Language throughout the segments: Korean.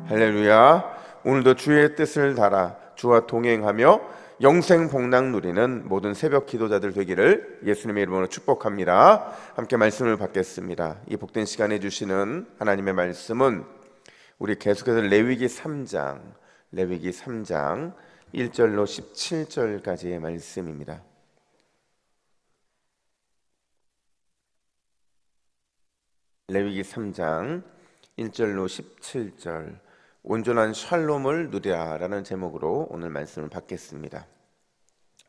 할렐루야. 오늘도 주의 뜻을 따라 주와 동행하며 영생 복락 누리는 모든 새벽 기도자들 되기를 예수님의 이름으로 축복합니다. 함께 말씀을 받겠습니다. 이 복된 시간에 주시는 하나님의 말씀은 우리 계속해서 레위기 3장 1절로 17절까지의 말씀입니다. 레위기 3장 1절로 17절, 온전한 샬롬을 누리라라는 제목으로 오늘 말씀을 받겠습니다.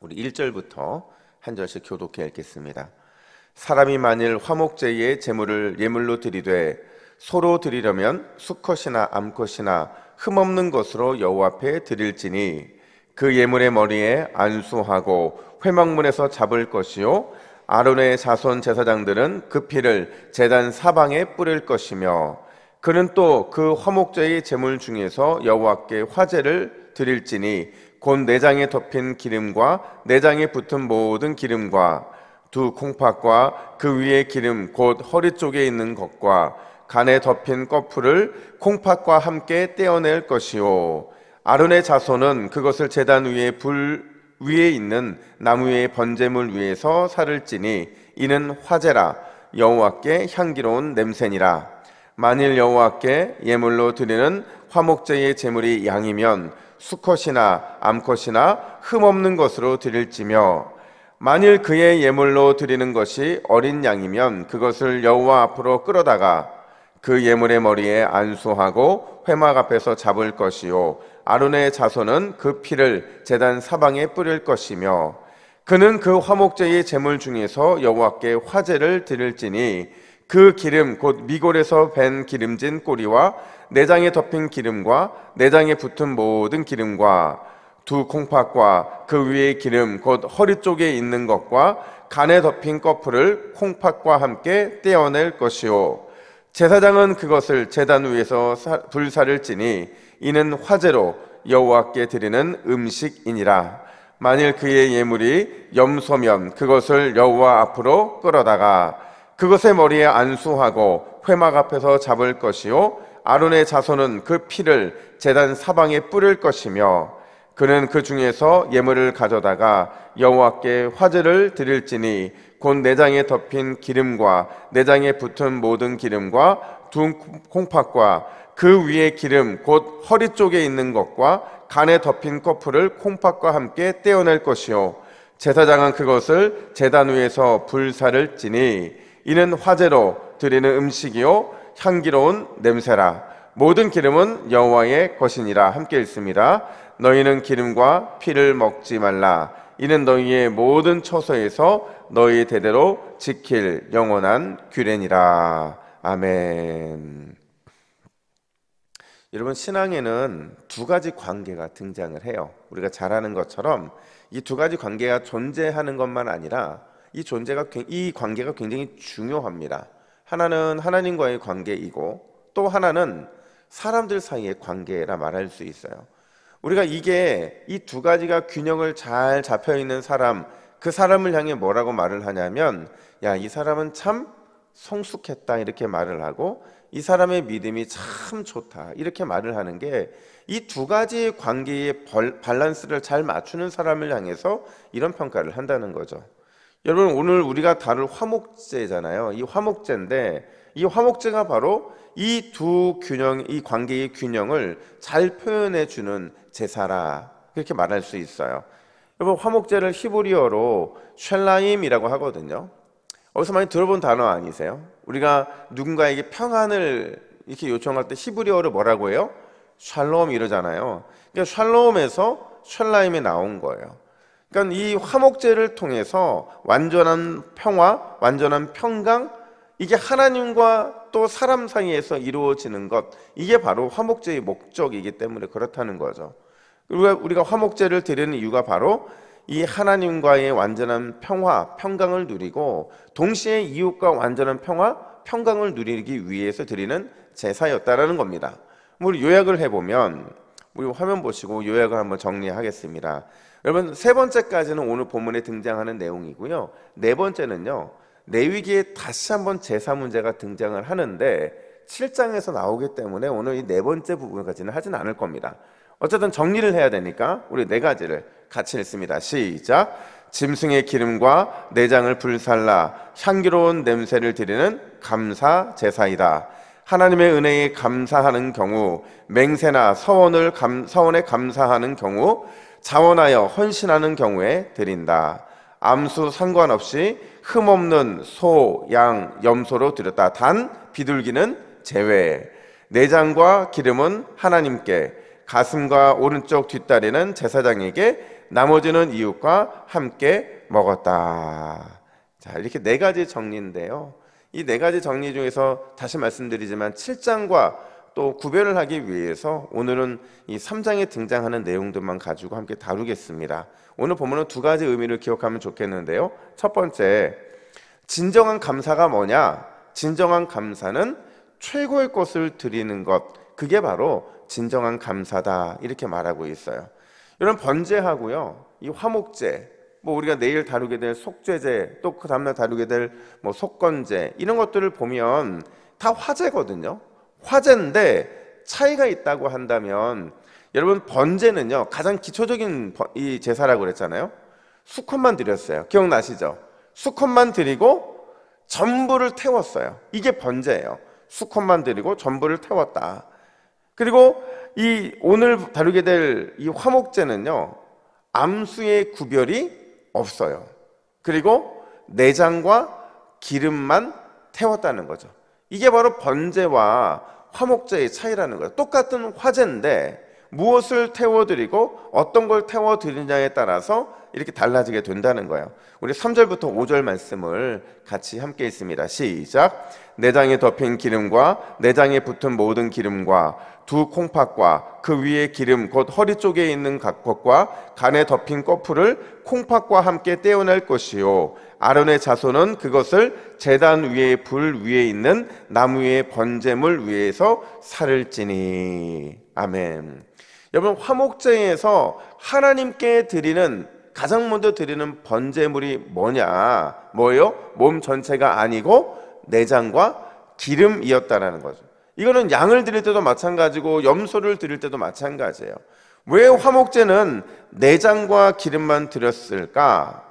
우리 1절부터 한 절씩 교독해 읽겠습니다. 사람이 만일 화목제의 제물을 예물로 드리되 소로 드리려면 수컷이나 암컷이나 흠없는 것으로 여호와 앞에 드릴지니 그 예물의 머리에 안수하고 회막문에서 잡을 것이요 아론의 자손 제사장들은 그 피를 제단 사방에 뿌릴 것이며 그는 또 그 화목제의 제물 중에서 여호와께 화제를 드릴지니 곧 내장에 덮인 기름과 내장에 붙은 모든 기름과 두 콩팥과 그 위에 기름 곧 허리 쪽에 있는 것과 간에 덮인 꺼풀을 콩팥과 함께 떼어낼 것이요 아론의 자손은 그것을 제단 위에 불 위에 있는 나무 위의 번제물 위에서 살을 찌니 이는 화제라 여호와께 향기로운 냄새니라. 만일 여호와께 예물로 드리는 화목제의 제물이 양이면 수컷이나 암컷이나 흠없는 것으로 드릴지며 만일 그의 예물로 드리는 것이 어린 양이면 그것을 여호와 앞으로 끌어다가 그 예물의 머리에 안수하고 회막 앞에서 잡을 것이요 아론의 자손은 그 피를 제단 사방에 뿌릴 것이며 그는 그 화목제의 제물 중에서 여호와께 화제를 드릴지니 그 기름 곧 미골에서 밴 기름진 꼬리와 내장에 덮인 기름과 내장에 붙은 모든 기름과 두 콩팥과 그 위에 기름 곧 허리 쪽에 있는 것과 간에 덮인 꺼풀을 콩팥과 함께 떼어낼 것이요 제사장은 그것을 제단 위에서 불사를 찌니 이는 화제로 여호와께 드리는 음식이니라. 만일 그의 예물이 염소면 그것을 여호와 앞으로 끌어다가 그것의 머리에 안수하고 회막 앞에서 잡을 것이요 아론의 자손은 그 피를 제단 사방에 뿌릴 것이며 그는 그 중에서 예물을 가져다가 여호와께 화제를 드릴지니 곧 내장에 덮인 기름과 내장에 붙은 모든 기름과 두 콩팥과 그 위에 기름 곧 허리 쪽에 있는 것과 간에 덮인 꺼풀을 콩팥과 함께 떼어낼 것이요 제사장은 그것을 제단 위에서 불사를 찌니 이는 화제로 드리는 음식이요 향기로운 냄새라. 모든 기름은 여호와의 것이니라. 함께 읽습니다. 너희는 기름과 피를 먹지 말라. 이는 너희의 모든 처소에서 너희 대대로 지킬 영원한 규례니라. 아멘. 여러분, 신앙에는 두 가지 관계가 등장을 해요. 우리가 잘 아는 것처럼 이 두 가지 관계가 존재하는 것만 아니라 이 관계가 굉장히 중요합니다. 하나는 하나님과의 관계이고 또 하나는 사람들 사이의 관계라 말할 수 있어요. 우리가 이 두 가지가 균형을 잘 잡혀 있는 사람, 그 사람을 향해 뭐라고 말을 하냐면 야, 이 사람은 참 성숙했다 이렇게 말을 하고 이 사람의 믿음이 참 좋다 이렇게 말을 하는 게 이 두 가지의 관계의 밸런스를 잘 맞추는 사람을 향해서 이런 평가를 한다는 거죠. 여러분, 오늘 우리가 다룰 화목제잖아요. 이 화목제인데 이 화목제가 바로 이 관계의 균형을 잘 표현해 주는 제사라 그렇게 말할 수 있어요. 여러분, 화목제를 히브리어로 샬라임이라고 하거든요. 어디서 많이 들어본 단어 아니세요? 우리가 누군가에게 평안을 이렇게 요청할 때 히브리어로 뭐라고 해요? 샬롬 이러잖아요. 그러니까 샬롬에서 샬라임이 나온 거예요. 그러니까 이 화목제를 통해서 완전한 평화, 완전한 평강, 이게 하나님과 또 사람 사이에서 이루어지는 것, 이게 바로 화목제의 목적이기 때문에 그렇다는 거죠. 우리가 화목제를 드리는 이유가 바로 이 하나님과의 완전한 평화, 평강을 누리고 동시에 이웃과 완전한 평화, 평강을 누리기 위해서 드리는 제사였다라는 겁니다. 우리 요약을 해보면, 우리 화면 보시고 요약을 한번 정리하겠습니다. 여러분, 세 번째까지는 오늘 본문에 등장하는 내용이고요. 네 번째는요, 레위기에 다시 한번 제사 문제가 등장을 하는데 7장에서 나오기 때문에 오늘 이 네 번째 부분까지는 하진 않을 겁니다. 어쨌든 정리를 해야 되니까 우리 네 가지를 같이 읽습니다. 시작. 짐승의 기름과 내장을 불살라 향기로운 냄새를 드리는 감사 제사이다. 하나님의 은혜에 감사하는 경우, 맹세나 서원에 감사하는 경우, 자원하여 헌신하는 경우에 드린다. 암수 상관없이 흠없는 소, 양, 염소로 드렸다. 단 비둘기는 제외. 내장과 기름은 하나님께, 가슴과 오른쪽 뒷다리는 제사장에게, 나머지는 이웃과 함께 먹었다. 자, 이렇게 네 가지 정리인데요. 이 네 가지 정리 중에서 다시 말씀드리지만 7장과 또 구별을 하기 위해서 오늘은 이 3장에 등장하는 내용들만 가지고 함께 다루겠습니다. 오늘 보면은 두 가지 의미를 기억하면 좋겠는데요. 첫 번째, 진정한 감사가 뭐냐? 진정한 감사는 최고의 것을 드리는 것, 그게 바로 진정한 감사다, 이렇게 말하고 있어요. 이런 번제하고요, 이 화목제, 뭐 우리가 내일 다루게 될 속죄제, 또 그 다음날 다루게 될 뭐 속건제, 이런 것들을 보면 다 화제거든요. 화제인데 차이가 있다고 한다면, 여러분 번제는요 가장 기초적인 이 제사라고 그랬잖아요. 수컷만 드렸어요. 기억나시죠? 수컷만 드리고 전부를 태웠어요. 이게 번제예요. 수컷만 드리고 전부를 태웠다. 그리고 이 오늘 다루게 될 이 화목제는요, 암수의 구별이 없어요. 그리고 내장과 기름만 태웠다는 거죠. 이게 바로 번제와 화목제의 차이라는 거예요. 똑같은 화제인데 무엇을 태워드리고 어떤 걸 태워드리냐에 따라서 이렇게 달라지게 된다는 거예요. 우리 3절부터 5절 말씀을 같이 함께 읽습니다. 시작. 내장에 덮인 기름과 내장에 붙은 모든 기름과 두 콩팥과 그 위에 기름 곧 허리 쪽에 있는 것과 간에 덮인 꺼풀을 콩팥과 함께 떼어낼 것이요, 아론의 자손은 그것을 제단 위에 불 위에 있는 나무의 번제물 위에서 살을 찌니. 아멘. 여러분, 화목제에서 하나님께 드리는, 가장 먼저 드리는 번제물이 뭐예요? 몸 전체가 아니고 내장과 기름이었다라는 거죠. 이거는 양을 드릴 때도 마찬가지고 염소를 드릴 때도 마찬가지예요. 왜 화목제는 내장과 기름만 드렸을까?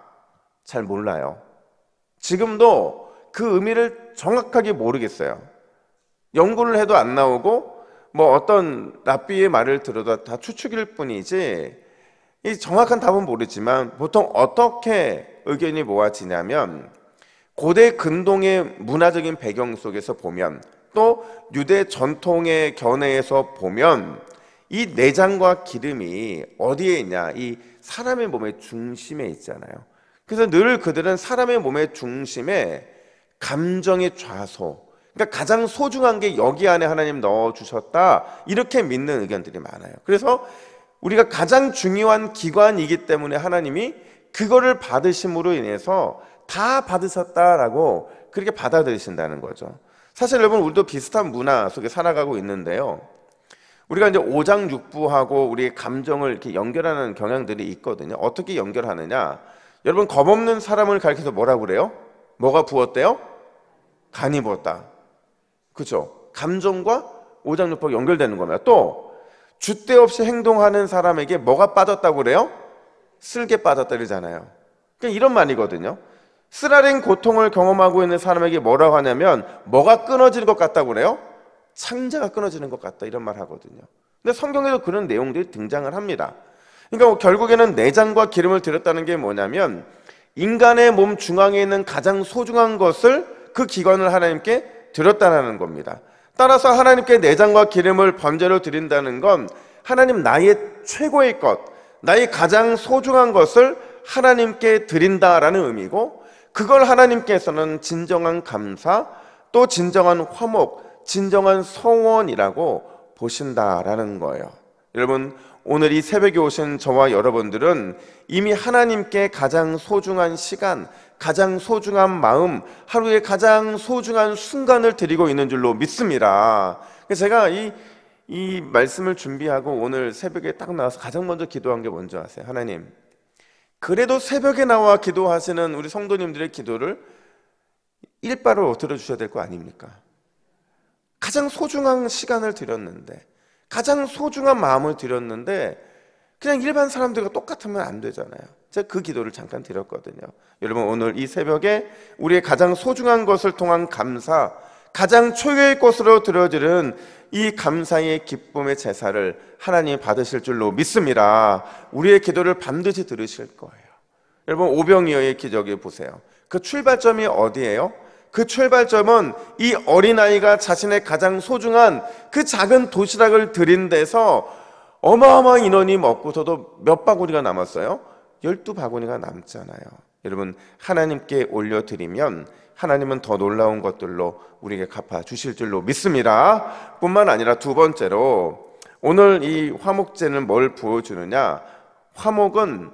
잘 몰라요. 지금도 그 의미를 정확하게 모르겠어요. 연구를 해도 안 나오고 뭐 어떤 랍비의 말을 들어도 다 추측일 뿐이지 이 정확한 답은 모르지만, 보통 어떻게 의견이 모아지냐면, 고대 근동의 문화적인 배경 속에서 보면, 또 유대 전통의 견해에서 보면, 이 내장과 기름이 어디에 있냐? 이 사람의 몸의 중심에 있잖아요. 그래서 늘 그들은 사람의 몸의 중심에 감정의 좌소, 그러니까 가장 소중한 게 여기 안에 하나님 넣어주셨다, 이렇게 믿는 의견들이 많아요. 그래서 우리가 가장 중요한 기관이기 때문에 하나님이 그거를 받으심으로 인해서 다 받으셨다라고 그렇게 받아들이신다는 거죠. 사실 여러분, 우리도 비슷한 문화 속에 살아가고 있는데요. 우리가 이제 오장육부하고 우리의 감정을 이렇게 연결하는 경향들이 있거든요. 어떻게 연결하느냐? 여러분, 겁없는 사람을 가리켜서 뭐라고 그래요? 뭐가 부었대요? 간이 부었다. 그렇죠? 감정과 오장육부가 연결되는 겁니다. 또 줏대 없이 행동하는 사람에게 뭐가 빠졌다고 그래요? 쓸개 빠졌다 그러잖아요. 그러니까 이런 말이거든요. 쓰라린 고통을 경험하고 있는 사람에게 뭐라고 하냐면, 뭐가 끊어지는 것 같다고 그래요? 창자가 끊어지는 것 같다, 이런 말 하거든요. 근데 성경에도 그런 내용들이 등장을 합니다. 그러니까 결국에는 내장과 기름을 드렸다는 게 뭐냐면, 인간의 몸 중앙에 있는 가장 소중한 것을, 그 기관을 하나님께 드렸다는 겁니다. 따라서 하나님께 내장과 기름을 번제로 드린다는 건 하나님 나의 최고의 것, 나의 가장 소중한 것을 하나님께 드린다라는 의미고, 그걸 하나님께서는 진정한 감사, 또 진정한 화목, 진정한 성원이라고 보신다라는 거예요. 여러분, 오늘 이 새벽에 오신 저와 여러분들은 이미 하나님께 가장 소중한 시간, 가장 소중한 마음, 하루에 가장 소중한 순간을 드리고 있는 줄로 믿습니다. 그래서 제가 이 말씀을 준비하고 오늘 새벽에 딱 나와서 가장 먼저 기도한 게 뭔지 아세요? 하나님, 그래도 새벽에 나와 기도하시는 우리 성도님들의 기도를 일바로 들어주셔야 될 거 아닙니까? 가장 소중한 시간을 드렸는데, 가장 소중한 마음을 드렸는데 그냥 일반 사람들과 똑같으면 안 되잖아요. 제가 그 기도를 잠깐 드렸거든요. 여러분, 오늘 이 새벽에 우리의 가장 소중한 것을 통한 감사, 가장 초유의 것으로 드려지는 이 감사의 기쁨의 제사를 하나님 받으실 줄로 믿습니다. 우리의 기도를 반드시 들으실 거예요. 여러분, 오병이어의 기적에 보세요. 그 출발점이 어디예요? 그 출발점은 이 어린아이가 자신의 가장 소중한 그 작은 도시락을 드린 데서 어마어마한 인원이 먹고서도 몇 바구니가 남았어요? 12바구니가 남잖아요. 여러분, 하나님께 올려드리면 하나님은 더 놀라운 것들로 우리에게 갚아주실 줄로 믿습니다. 뿐만 아니라 두 번째로, 오늘 이 화목제는 뭘 보여주느냐? 화목은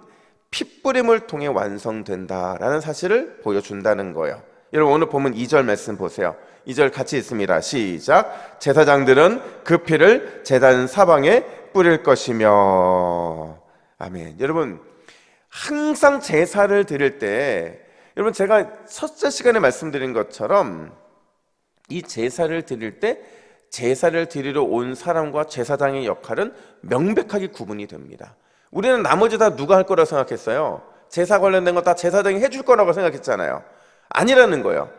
핏뿌림을 통해 완성된다라는 사실을 보여준다는 거예요. 여러분, 오늘 보면 2절 말씀 보세요. 2절 같이 있습니다. 시작. 제사장들은 그 피를 제단 사방에 뿌릴 것이며. 아멘. 여러분, 항상 제사를 드릴 때, 여러분, 제가 첫째 시간에 말씀드린 것처럼 이 제사를 드릴 때 제사를 드리러 온 사람과 제사장의 역할은 명백하게 구분이 됩니다. 우리는 나머지 다 누가 할 거라고 생각했어요? 제사 관련된 거 다 제사장이 해줄 거라고 생각했잖아요. 아니라는 거예요.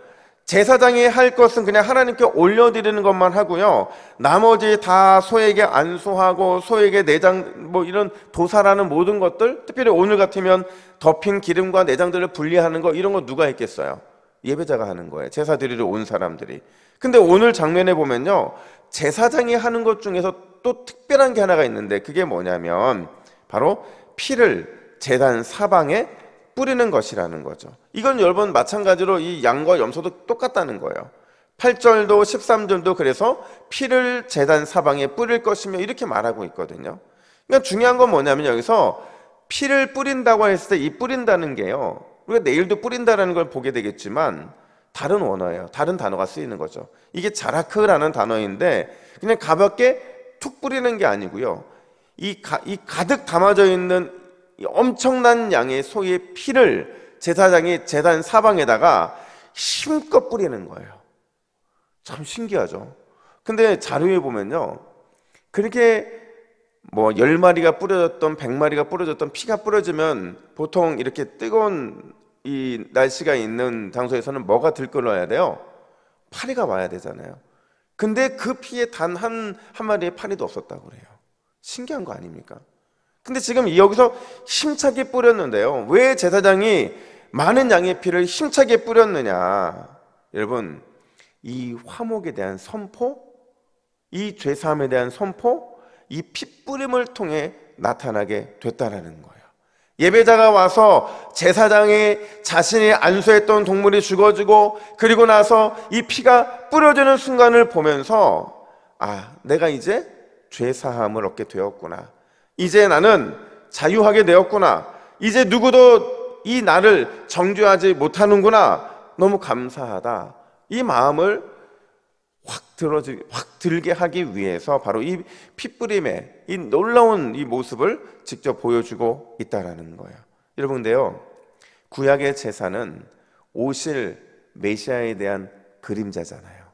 제사장이 할 것은 그냥 하나님께 올려드리는 것만 하고요, 나머지 다 소에게 안수하고 소에게 내장, 뭐 이런 도살하는 모든 것들, 특별히 오늘 같으면 덮인 기름과 내장들을 분리하는 거, 이런 거 누가 했겠어요? 예배자가 하는 거예요. 제사 드리러 온 사람들이. 근데 오늘 장면에 보면요, 제사장이 하는 것 중에서 또 특별한 게 하나가 있는데, 그게 뭐냐면 바로 피를 제단 사방에 뿌리는 것이라는 거죠. 이건 여러분, 마찬가지로 이 양과 염소도 똑같다는 거예요. 8절도 13절도 그래서 피를 제단 사방에 뿌릴 것이며 이렇게 말하고 있거든요. 그러니까 중요한 건 뭐냐면, 여기서 피를 뿌린다고 했을 때 이 뿌린다는 게요, 우리가 내일도 뿌린다는 걸 보게 되겠지만 다른 원어예요. 다른 단어가 쓰이는 거죠. 이게 자라크라는 단어인데 그냥 가볍게 툭 뿌리는 게 아니고요, 이 가득 담아져 있는 이 엄청난 양의 소의 피를 제사장이 제단 사방에다가 힘껏 뿌리는 거예요. 참 신기하죠. 근데 자료에 보면요, 그렇게 뭐 10마리가 뿌려졌던 100마리가 뿌려졌던 피가 뿌려지면 보통 이렇게 뜨거운 이 날씨가 있는 장소에서는 뭐가 들끓어야 돼요? 파리가 와야 되잖아요. 근데 그 피에 단 한 마리의 파리도 없었다고 그래요. 신기한 거 아닙니까? 근데 지금 여기서 힘차게 뿌렸는데요, 왜 제사장이 많은 양의 피를 힘차게 뿌렸느냐? 여러분, 이 화목에 대한 선포, 이 죄사함에 대한 선포, 이 핏뿌림을 통해 나타나게 됐다라는 거예요. 예배자가 와서 제사장이 자신이 안수했던 동물이 죽어지고 그리고 나서 이 피가 뿌려지는 순간을 보면서, 아, 내가 이제 죄사함을 얻게 되었구나, 이제 나는 자유하게 되었구나, 이제 누구도 이 나를 정죄하지 못하는구나, 너무 감사하다, 이 마음을 확 들게 하기 위해서 바로 이 핏뿌림의 이 놀라운 이 모습을 직접 보여주고 있다라는 거예요. 여러분, 근데요, 구약의 제사는 오실 메시아에 대한 그림자잖아요.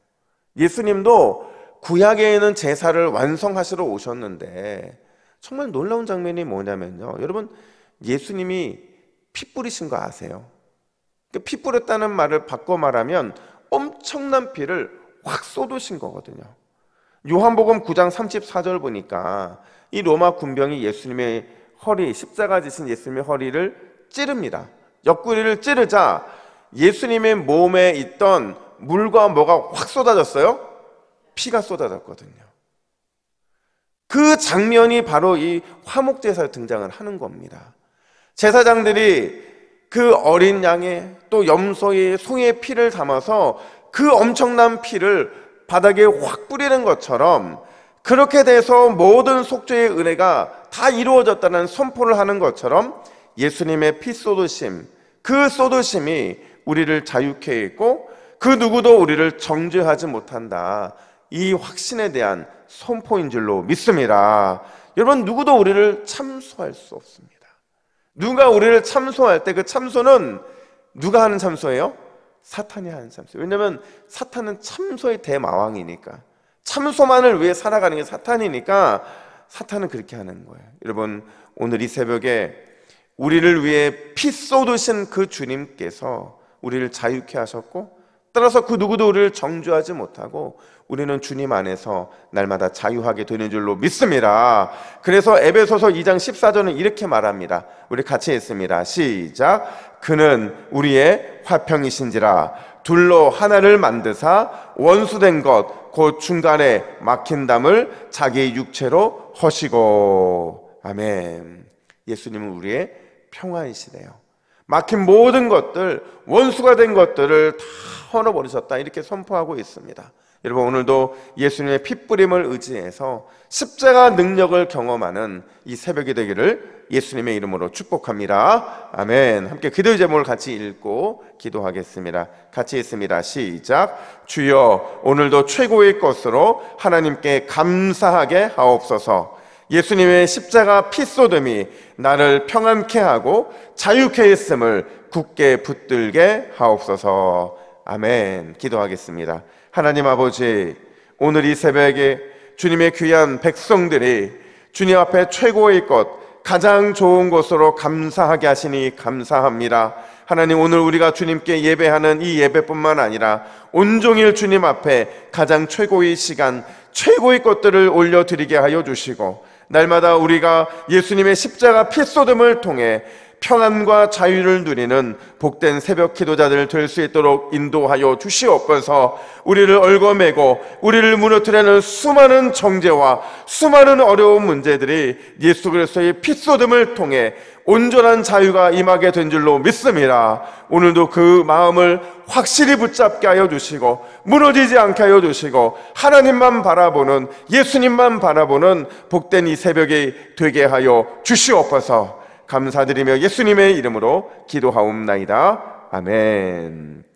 예수님도 구약에는 제사를 완성하시러 오셨는데 정말 놀라운 장면이 뭐냐면요, 여러분, 예수님이 피 뿌리신 거 아세요? 피 뿌렸다는 말을 바꿔 말하면 엄청난 피를 확 쏟으신 거거든요. 요한복음 9장 34절 보니까 이 로마 군병이 예수님의 허리, 십자가 지신 예수님의 허리를 찌릅니다. 옆구리를 찌르자 예수님의 몸에 있던 물과 뭐가 확 쏟아졌어요? 피가 쏟아졌거든요. 그 장면이 바로 이 화목제사에 등장을 하는 겁니다. 제사장들이 그 어린 양의 또 염소의 소의 피를 담아서 그 엄청난 피를 바닥에 확 뿌리는 것처럼, 그렇게 돼서 모든 속죄의 은혜가 다 이루어졌다는 선포를 하는 것처럼 예수님의 피 쏟으심, 그 쏟으심이 우리를 자유케 했고 그 누구도 우리를 정죄하지 못한다, 이 확신에 대한 선포인 줄로 믿습니다. 여러분, 누구도 우리를 참소할 수 없습니다. 누가 우리를 참소할 때 그 참소는 누가 하는 참소예요? 사탄이 하는 참소. 왜냐하면 사탄은 참소의 대마왕이니까. 참소만을 위해 살아가는 게 사탄이니까 사탄은 그렇게 하는 거예요. 여러분, 오늘 이 새벽에 우리를 위해 피 쏟으신 그 주님께서 우리를 자유케 하셨고, 따라서 그 누구도 우리를 정죄하지 못하고 우리는 주님 안에서 날마다 자유하게 되는 줄로 믿습니다. 그래서 에베소서 2장 14절은 이렇게 말합니다. 우리 같이 읽습니다. 시작. 그는 우리의 화평이신지라 둘로 하나를 만드사 원수된 것 곧 중간에 막힌 담을 자기 육체로 허시고. 아멘. 예수님은 우리의 평화이시래요. 막힌 모든 것들, 원수가 된 것들을 다 헐어버리셨다, 이렇게 선포하고 있습니다. 여러분, 오늘도 예수님의 핏부림을 의지해서 십자가 능력을 경험하는 이 새벽이 되기를 예수님의 이름으로 축복합니다. 아멘. 함께 기도의 제목을 같이 읽고 기도하겠습니다. 같이 읽습니다. 시작. 주여, 오늘도 최고의 것으로 하나님께 감사하게 하옵소서. 예수님의 십자가 피쏟음이 나를 평안케 하고 자유케 했음을 굳게 붙들게 하옵소서. 아멘. 기도하겠습니다. 하나님 아버지, 오늘 이 새벽에 주님의 귀한 백성들이 주님 앞에 최고의 것, 가장 좋은 것으로 감사하게 하시니 감사합니다. 하나님, 오늘 우리가 주님께 예배하는 이 예배뿐만 아니라 온종일 주님 앞에 가장 최고의 시간, 최고의 것들을 올려드리게 하여 주시고, 날마다 우리가 예수님의 십자가 피쏟음을 통해 평안과 자유를 누리는 복된 새벽 기도자들 될 수 있도록 인도하여 주시옵소서. 우리를 얽어매고 우리를 무너뜨리는 수많은 정죄와 수많은 어려운 문제들이 예수 그리스도의 피쏟음을 통해 온전한 자유가 임하게 된 줄로 믿습니다. 오늘도 그 마음을 확실히 붙잡게 하여 주시고 무너지지 않게 하여 주시고 하나님만 바라보는, 예수님만 바라보는 복된 이 새벽이 되게 하여 주시옵소서. 감사드리며 예수님의 이름으로 기도하옵나이다. 아멘.